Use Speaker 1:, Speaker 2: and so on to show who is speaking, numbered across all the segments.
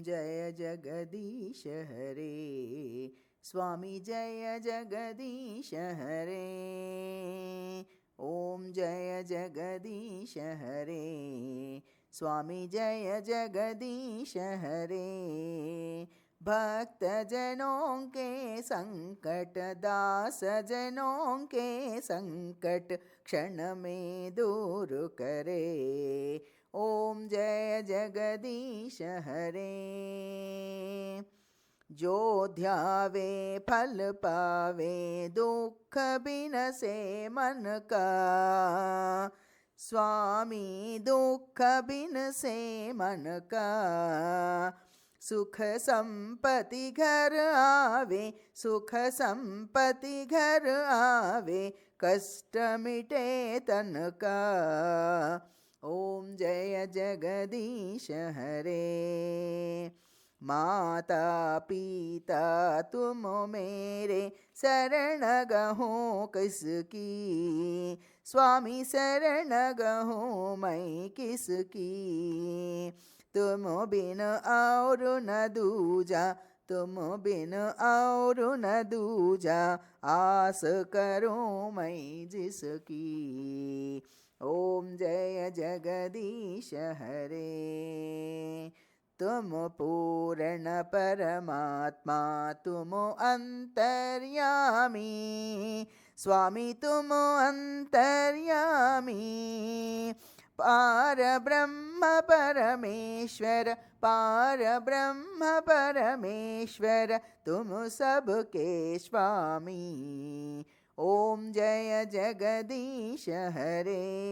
Speaker 1: जय जगदीश हरे। स्वामी जय जगदीश हरे। ओम जय जगदीश हरे। स्वामी जय जगदीश हरे। भक्त जनों के संकट, दास जनों के संकट क्षण में दूर करे। ओम जय जगदीश हरे। जो ध्यावे फल पावे, दुख बिनसे मन का। स्वामी दुख बिनसे मन का। सुख संपत्ति घर आवे, सुख संपत्ति घर आवे, कष्ट मिटे तन का। ओम जय जगदीश हरे। माता पिता तुम मेरे, शरण गहूँ किसकी। स्वामी शरण गहूँ मैं किसकी। तुम बिन और न दूजा, तुम बिन और न दूजा, आस करूँ मैं जिसकी। ओम जय जगदीश हरे। तुम पूर्ण परमात्मा, तुम अंतर्यामी। स्वामी तुम अंतर्यामी। पार ब्रह्म परमेश्वर, पार ब्रह्म परमेश्वर, तुम सबके स्वामी। ओम जय जगदीश हरे।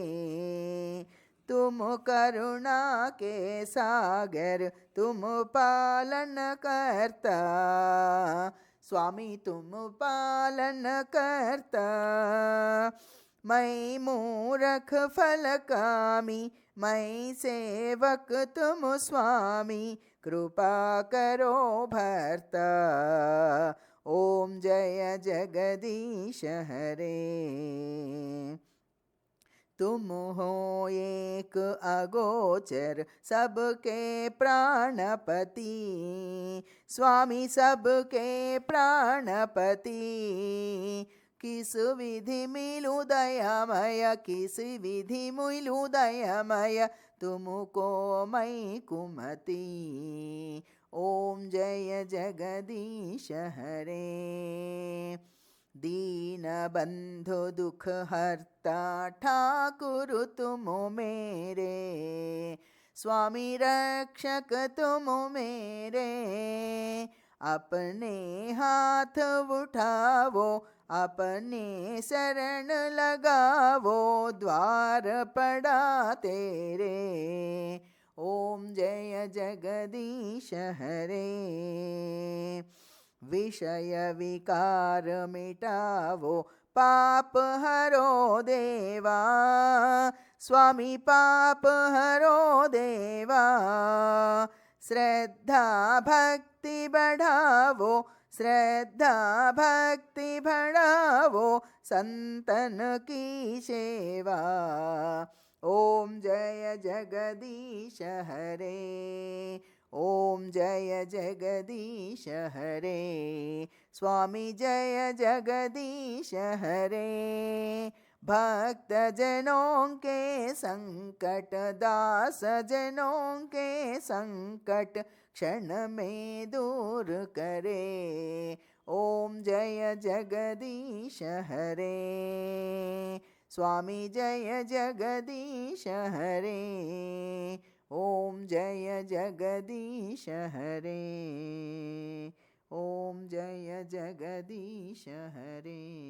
Speaker 1: तुम करुणा के सागर, तुम पालन करता। स्वामी तुम पालन करता। मैं मूरख फलकामी, मैं सेवक तुम स्वामी, कृपा करो भर्ता। ओम जय जगदीश हरे। तुम हो एक अगोचर, सबके प्राणपति। स्वामी सबके प्राणपति। किस विधि मिलूं दयामय, किस विधि मिलूं दयामय, तुमको मैं कुमति। ओम जय जगदीश हरे। दीन बंधु दुख हरता, ठाकुर तुम मेरे। स्वामी रक्षक तुम मेरे। अपने हाथ उठावो, अपने शरण लगावो, द्वार पड़ा तेरे। ओम जय जगदीश हरे। विषय विकार मिटावो, पाप हरो देवा। स्वामी पाप हरो देवा। श्रद्धा भक्ति बढ़ावो, श्रद्धा भक्ति बढ़ावो, संतन की सेवा। ओम जय जगदीश हरे। ओम जय जगदीश हरे। स्वामी जय जगदीश हरे। भक्त जनों के संकट, दास जनों के संकट क्षण में दूर करे। ओम जय जगदीश हरे। स्वामी जय जगदीश हरे। ओम जय जगदीश हरे। ओम जय जगदीश हरे।